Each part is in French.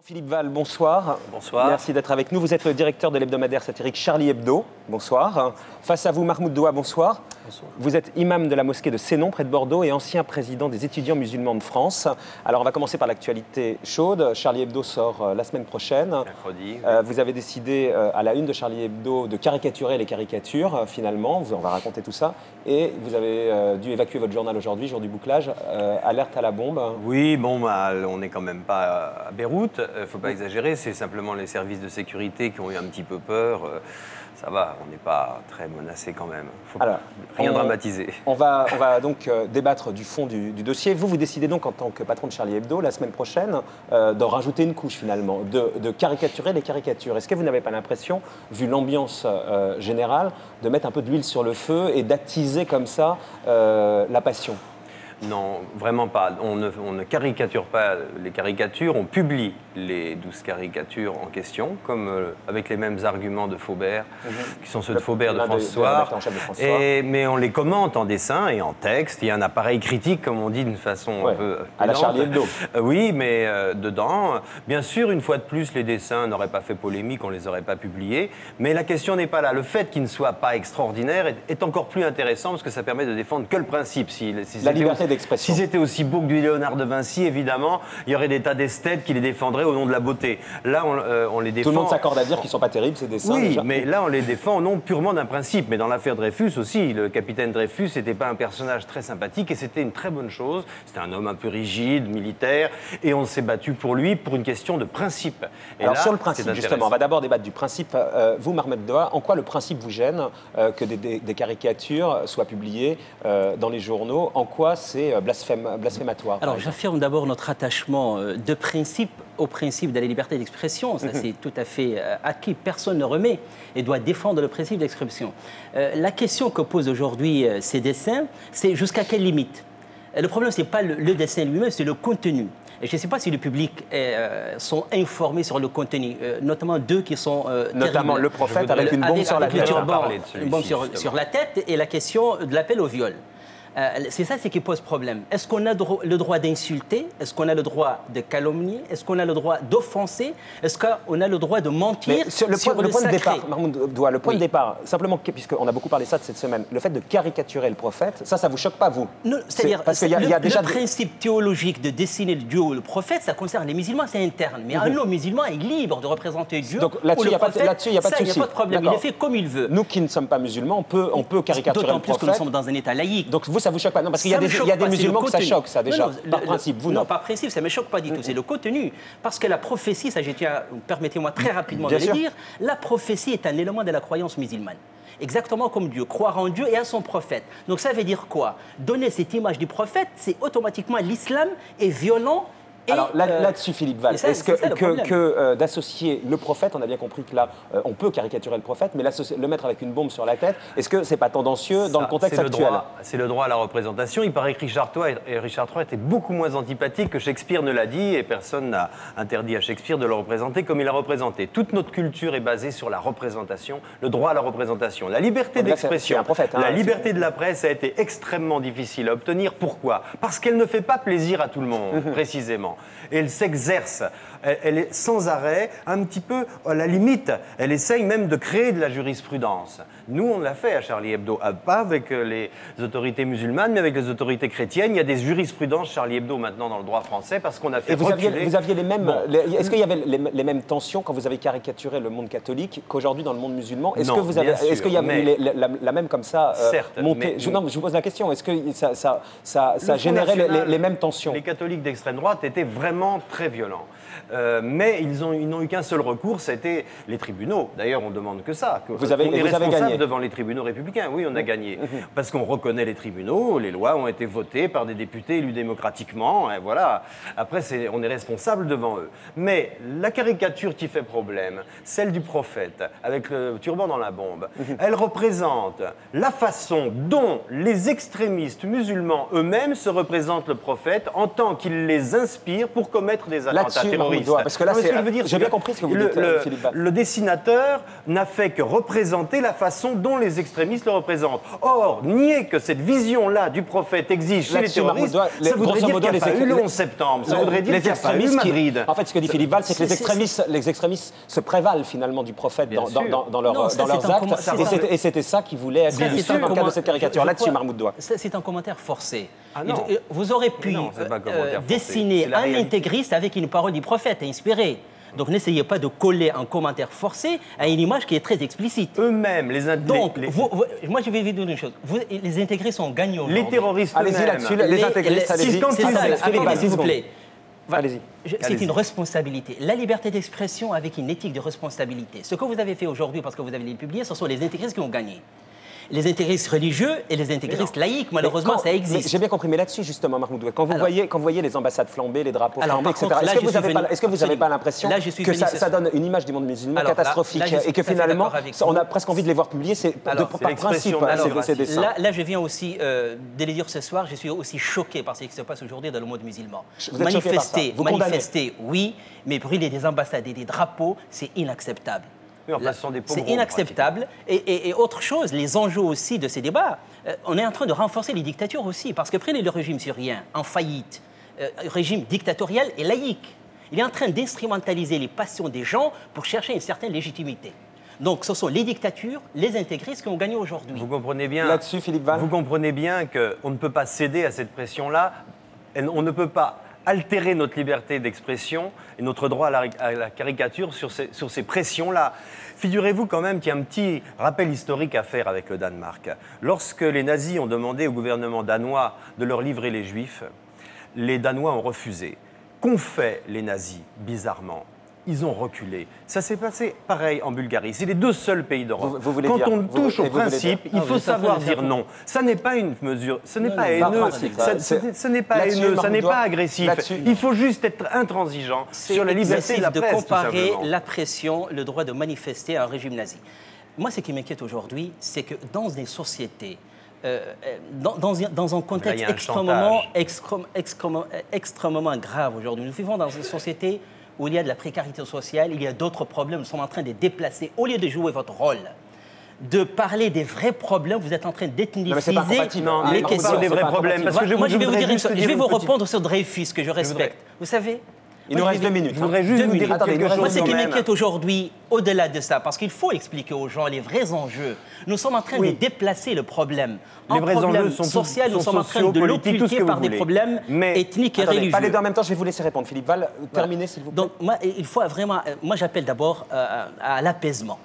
Philippe Val, bonsoir. Bonsoir. Merci d'être avec nous. Vous êtes le directeur de l'hebdomadaire satirique Charlie Hebdo. Bonsoir. Face à vous, Mahmoud Doua, bonsoir. Bonsoir. Vous êtes imam de la mosquée de Sénon, près de Bordeaux, et ancien président des étudiants musulmans de France. Alors, on va commencer par l'actualité chaude. Charlie Hebdo sort la semaine prochaine. Mercredi. Vous avez décidé, à la une de Charlie Hebdo, de caricaturer les caricatures, finalement. On va raconter tout ça. Et vous avez dû évacuer votre journal aujourd'hui, jour du bouclage. Alerte à la bombe. Oui, bon, on n'est quand même pas à Beyrouth. Il ne faut pas exagérer. C'est simplement les services de sécurité qui ont eu un petit peu peur. Ça va, on n'est pas très menacé quand même. Faut rien dramatiser. On va donc débattre du fond du dossier. Vous décidez donc en tant que patron de Charlie Hebdo, la semaine prochaine, d'en rajouter une couche finalement, de caricaturer les caricatures. Est-ce que vous n'avez pas l'impression, vu l'ambiance générale, de mettre un peu d'huile sur le feu et d'attiser comme ça la passion ? Non, vraiment pas. On ne caricature pas les caricatures, on publie les 12 caricatures en question, comme avec les mêmes arguments de Faubert, qui sont ceux de Faubert de François. Mais on les commente en dessin et en texte. Il y a un appareil critique, comme on dit d'une façon un peu à la Charlie Hebdo. Oui, mais dedans, bien sûr, une fois de plus, les dessins n'auraient pas fait polémique, on ne les aurait pas publiés. Mais la question n'est pas là. Le fait qu'ils ne soient pas extraordinaires est encore plus intéressant parce que ça permet de défendre que le principe. La liberté d'expression. Si c'était aussi beau que du Léonard de Vinci, évidemment, il y aurait des tas d'esthètes qui les défendraient au nom de la beauté. Là, on les défend... Tout le monde s'accorde à dire qu'ils ne sont pas terribles, ces dessins. Oui, déjà. mais là, on les défend au nom purement d'un principe. Mais dans l'affaire Dreyfus aussi, le capitaine Dreyfus n'était pas un personnage très sympathique et c'était une très bonne chose. C'était un homme un peu rigide, militaire, et on s'est battu pour lui pour une question de principe. Et alors, là, sur le principe, justement, on va d'abord débattre du principe. Vous, Mahmoud Doua, en quoi le principe vous gêne que des caricatures soient publiées dans les journaux? En quoi c'est blasphématoire? Alors, j'affirme d'abord notre attachement de principe au principe de la liberté d'expression. Ça, c'est tout à fait acquis. Personne ne remet et doit défendre le principe d'expression. La question que posent aujourd'hui ces dessins, c'est jusqu'à quelle limite? Le problème, ce n'est pas le dessin lui-même, c'est le contenu. Et je ne sais pas si le public sont informés sur le contenu, notamment deux qui sont notamment le prophète avec une bombe sur la tête. Une bombe sur la tête et la question de l'appel au viol. C'est ça qui pose problème. Est-ce qu'on a le droit d'insulter? Est-ce qu'on a le droit de calomnier? Est-ce qu'on a le droit d'offenser? Est-ce qu'on a le droit de mentir sur le point de départ, Mahmoud Doua, le point de départ, simplement, puisqu'on a beaucoup parlé de ça cette semaine, le fait de caricaturer le prophète, ça ne vous choque pas, vous? C'est-à-dire, le principe théologique de dessiner Dieu ou le prophète, ça concerne les musulmans, c'est interne. Mais un homme musulman est libre de représenter Dieu. Donc là-dessus, il n'y a pas de souci. Il n'y a pas de problème. Il le fait comme il veut. Nous qui ne sommes pas musulmans, on peut caricaturer le prophète. D'autant plus que nous sommes dans un État laïque. Donc vous, ça vous choque pas? Non, parce qu'il y a des musulmans que ça choque, ça, déjà, par principe. Vous, non, par principe, ça ne me choque pas du tout. C'est le contenu. Parce que la prophétie, ça, permettez-moi très rapidement de le dire, la prophétie est un élément de la croyance musulmane. Exactement comme Dieu, croire en Dieu et à son prophète. Donc ça veut dire quoi? Donner cette image du prophète, c'est automatiquement l'islam est violent. Alors là-dessus, Philippe Val, est-ce que d'associer le prophète, on a bien compris que là, on peut caricaturer le prophète, mais le mettre avec une bombe sur la tête, est-ce que c'est pas tendancieux dans le contexte actuel? C'est le droit à la représentation. Il paraît que Richard III était beaucoup moins antipathique que Shakespeare ne l'a dit, et personne n'a interdit à Shakespeare de le représenter comme il a représenté. Toute notre culture est basée sur la représentation, le droit à la représentation. La liberté d'expression, la liberté de la presse a été extrêmement difficile à obtenir. Pourquoi? Parce qu'elle ne fait pas plaisir à tout le monde, précisément. Et elle s'exerce, elle est sans arrêt, un petit peu à la limite. Elle essaye même de créer de la jurisprudence. Nous, on l'a fait à Charlie Hebdo, pas avec les autorités musulmanes, mais avec les autorités chrétiennes. Il y a des jurisprudences Charlie Hebdo maintenant dans le droit français parce qu'on a fait reculer. Vous aviez les mêmes... Est-ce qu'il y avait les mêmes tensions quand vous avez caricaturé le monde catholique qu'aujourd'hui dans le monde musulman? Est-ce qu'il y avait eu la même comme ça montée? Je vous pose la question. Est-ce que ça générait les mêmes tensions? Les catholiques d'extrême droite étaient vraiment très violents. Mais ils n'ont eu qu'un seul recours, c'était les tribunaux. D'ailleurs, on ne demande que ça. Vous avez gagné devant les tribunaux républicains. Oui, on a gagné. Parce qu'on reconnaît les tribunaux, les lois ont été votées par des députés élus démocratiquement. Et voilà. Après, on est responsable devant eux. Mais la caricature qui fait problème, celle du prophète, avec le turban dans la bombe, elle représente la façon dont les extrémistes musulmans eux-mêmes se représentent le prophète en tant qu'il les inspire pour commettre des attentats terroristes. terroriste. Parce que là, Non, mais ce que je veux dire, j'ai bien compris ce que vous dites, Philippe Ball. Le dessinateur n'a fait que représenter la façon dont les extrémistes le représentent. Or, nier que cette vision-là du prophète existe chez les Là-dessus, terroristes, Mahmoud, ça voudrait grosso dire modo, qu'il n'y a pas eu le les- 11 septembre. Ça voudrait dire qu'il n'y a pas eu extrémistes Madrid. En fait, ce que dit Philippe Ball, c'est que les extrémistes se prévalent finalement du prophète Bien sûr. dans Non, ça, leurs c'est un actes. comment- Et c'était ça qui voulait être Ça, c'est illustré un dans le cadre de cette comment- caricature. je Là-dessus, crois- Mahmoud Doua. C'est un commentaire forcé. Ah non. Vous aurez pu non, c'est pas un commentaire forcé. dessiner C'est la un réalité. intégriste avec une parole du prophète inspirée. Donc n'essayez pas de coller un commentaire forcé à une image qui est très explicite. Eux-mêmes, Donc, moi je vais vous dire une chose. Les intégristes sont gagnants les aujourd'hui. terroristes Allez-y eux-mêmes. là-dessus, les intégristes, C'est allez-y. quand ça, ils attendez, expriment, s'il vous plaît. Allez-y. C'est Allez-y. une responsabilité. La liberté d'expression avec une éthique de responsabilité. Ce que vous avez fait aujourd'hui, parce que vous avez publié, ce sont les intégristes qui ont gagné. Les intégristes religieux et les intégristes laïques, malheureusement, ça existe. J'ai bien compris, mais là-dessus, justement, Mahmoud Doua, quand vous voyez les ambassades flambées, les drapeaux Alors, flambés, par etc., contre, là, est-ce que vous n'avez pas l'impression Là, je suis que venu ce ça soir. donne une image du monde musulman Alors, là, catastrophique là, je suis et que tout à fait finalement, d'accord avec on vous. a presque envie de les voir publier Alors, par c'est l'expression principe, de ces dessins? Là, je viens aussi de le dire ce soir, je suis aussi choqué par ce qui se passe aujourd'hui dans le monde musulman. Vous êtes choqué par ça. Vous condamnez. Manifester, oui, mais brûler des ambassades et des drapeaux, c'est inacceptable. Oui, enfin, ce sont des pogroms, C'est inacceptable. Et autre chose, les enjeux aussi de ces débats, on est en train de renforcer les dictatures aussi, parce que prenez le régime syrien en faillite, régime dictatorial et laïque. Il est en train d'instrumentaliser les passions des gens pour chercher une certaine légitimité. Donc ce sont les dictatures, les intégristes qui ont gagné aujourd'hui. Vous comprenez bien. Là-dessus, Philippe Val. Vous comprenez bien qu'on ne peut pas céder à cette pression-là. On ne peut pas altérer notre liberté d'expression et notre droit à la caricature sur ces pressions-là. Figurez-vous quand même qu'il y a un petit rappel historique à faire avec le Danemark. Lorsque les nazis ont demandé au gouvernement danois de leur livrer les juifs, les Danois ont refusé. Qu'ont fait les nazis, bizarrement ? Ils ont reculé. Ça s'est passé pareil en Bulgarie. C'est les deux seuls pays d'Europe. Vous voulez Quand dire- on touche au vous voulez principe, dire- il Ah, faut vous êtes en train savoir de faire dire non. Ça n'est pas une mesure, ce n'est Non, pas non, haineux, pas principe, ce n'est pas là-dessus, haineux, ça n'est Mahmoud pas Doua, agressif. là-dessus, Il faut juste être intransigeant sur la liberté de la presse, tout comparer simplement. la pression, le droit de manifester à un régime nazi. Moi, ce qui m'inquiète aujourd'hui, c'est que dans des sociétés, dans un contexte il y a un extrêmement grave aujourd'hui, nous vivons dans une société où il y a de la précarité sociale, il y a d'autres problèmes, nous sommes en train de déplacer, au lieu de jouer votre rôle, de parler des vrais problèmes, vous êtes en train Non, mais d'ethniciser c'est pas compatible. Non, les on questions. parle des C'est vrais pas problèmes. Parce que Moi, je vais vous voudrais dire une juste chose, je dire vais une vous petite- répondre sur Dreyfus, que je respecte. Vous savez Il nous reste 2 minutes. Je voudrais juste vous dire Attendez, quelque il nous Moi, chose ce qui quand même. m'inquiète aujourd'hui, au-delà de ça, parce qu'il faut expliquer aux gens les vrais enjeux, nous sommes en train Oui. de déplacer le problème. Les Un vrais problème enjeux sont social, nous sont sommes en train sociaux, de politiques, tout ce l'occulter que par vous des voulez. problèmes Mais- ethniques et Attendez, religieux. pas les deux en même temps, je vais vous laisser répondre. Philippe Val, terminez s'il vous plaît. Donc, moi, il faut vraiment. Moi, j'appelle d'abord à l'apaisement.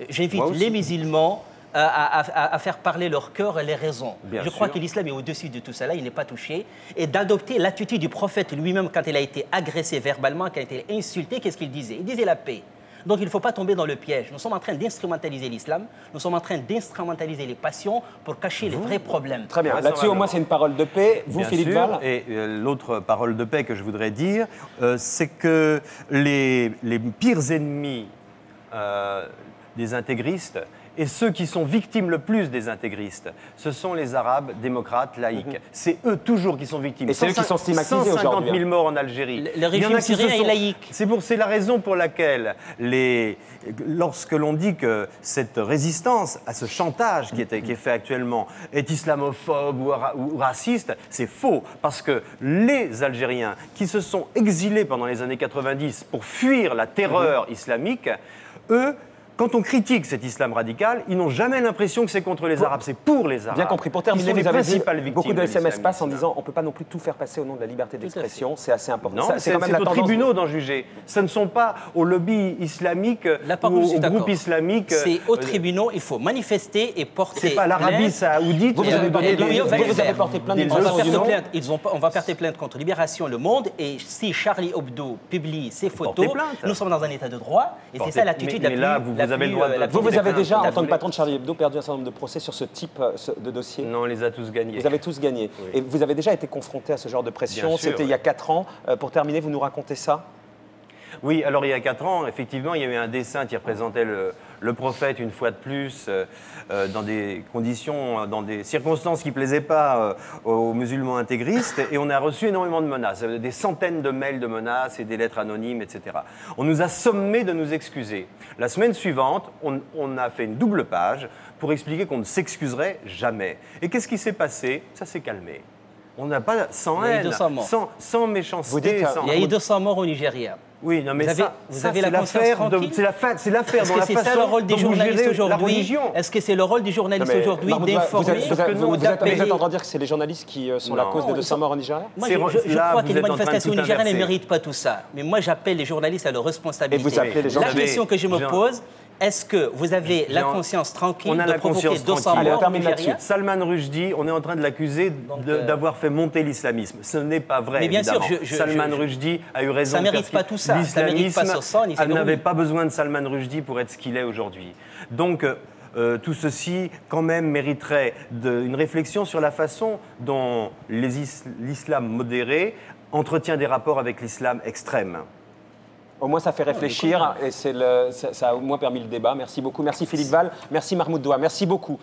J'invite Moi aussi. les musulmans à faire parler leur cœur et les raisons. Bien Je crois sûr. que l'islam est au-dessus de tout cela, il n'est pas touché. Et d'adopter l'attitude du prophète lui-même quand il a été agressé verbalement, quand il a été insulté, qu'est-ce qu'il disait? Il disait la paix. Donc il ne faut pas tomber dans le piège. Nous sommes en train d'instrumentaliser l'islam, nous sommes en train d'instrumentaliser les passions pour cacher les vrais problèmes. Très bien. Ouais, Là-dessus, ça va, au moins, alors. c'est une parole de paix. Vous, Bien Philippe sûr. Val. Et l'autre parole de paix que je voudrais dire, c'est que les pires ennemis des intégristes et ceux qui sont victimes le plus des intégristes, ce sont les Arabes démocrates laïcs. C'est eux toujours qui sont victimes. Et c'est eux qui sont stigmatisés 150 aujourd'hui, 000 morts en Algérie. Le Il y en régime a qui se syrien est sont- laïque. C'est la raison pour laquelle, lorsque l'on dit que cette résistance à ce chantage qui est fait actuellement est islamophobe ou raciste, c'est faux. Parce que les Algériens qui se sont exilés pendant les années 90 pour fuir la terreur islamique, eux, quand on critique cet islam radical, ils n'ont jamais l'impression que c'est contre les Arabes, c'est pour les Arabes. Bien compris. Pour qui terminer, sont les vous avez dit, principales victimes beaucoup de SMS passent en l'islamisme. disant on ne peut pas non plus tout faire passer au nom de la liberté d'expression. C'est assez important. Non, Ça, c'est quand même la aux tendance. tribunaux d'en juger. Ce ne sont pas aux lobbies islamiques Là, par ou contre, je suis aux d'accord. groupes islamiques. C'est aux tribunaux, il faut manifester et porter. C'est pas l'Arabie plainte. saoudite. Vous, vous avez porté Et plainte- lui, on va vous le avez faire. porté plainte Des d'une On va, façon ou porter d'une autre. plainte, on va porter plainte contre Libération Le Monde et si Charlie Hebdo publie ses photos, plainte. nous sommes dans un état de droit et c'est Portez- ça l'attitude mais la plus... là, vous la avez plus, le droit de- la Vous, plus- vous avez plainte, déjà, tout à en tant que fait. patron de Charlie Hebdo, perdu un certain nombre de procès sur ce type de dossier. Non, on les a tous gagnés. Vous avez tous gagné. Oui. Et vous avez déjà été confronté à ce genre de pression. Bien sûr, C'était il y a 4 ans. Pour terminer, vous nous racontez ça? Oui, alors il y a 4 ans, effectivement, il y avait un dessin qui représentait le prophète une fois de plus dans des conditions, dans des circonstances qui ne plaisaient pas aux musulmans intégristes. Et on a reçu énormément de menaces, des centaines de mails de menaces et des lettres anonymes, etc. On nous a sommé de nous excuser. La semaine suivante, on a fait une double page pour expliquer qu'on ne s'excuserait jamais. Et qu'est-ce qui s'est passé? Ça s'est calmé. On n'a pas sans haine, sans méchanceté. Il y a eu 200 morts au Nigeria. Oui, non, mais vous avez la conscience tranquille. C'est l'affaire Est-ce que c'est ça le rôle des journalistes aujourd'hui? Est-ce que c'est le rôle du journaliste aujourd'hui d'informer ou d'appeler? Vous êtes en train de dire que c'est les journalistes qui sont la cause des 200 morts au Nigeria? Moi, je crois que les manifestations au Nigeria ne méritent pas tout ça. Mais moi, j'appelle les journalistes à leur responsabilité. Et vous appelez les journalistes. La question que je me pose, est-ce que vous avez la conscience tranquille de provoquer 200 morts au Nigeria? Salman Rushdie, on est en train de l'accuser d'avoir fait monter l'islamisme. Ce n'est pas vrai, mais bien sûr, Salman Rushdie a eu raison. Ça ne mérite pas tout ça. Ça ne mérite pas ce sang. Elle n'avait pas besoin de Salman Rushdie pour être ce qu'il est aujourd'hui. Donc, tout ceci, quand même, mériterait une réflexion sur la façon dont l'islam modéré entretient des rapports avec l'islam extrême. Au moins, ça fait réfléchir et ça a au moins permis le débat. Merci beaucoup. Merci Philippe Val. Merci Mahmoud Doua. Merci beaucoup.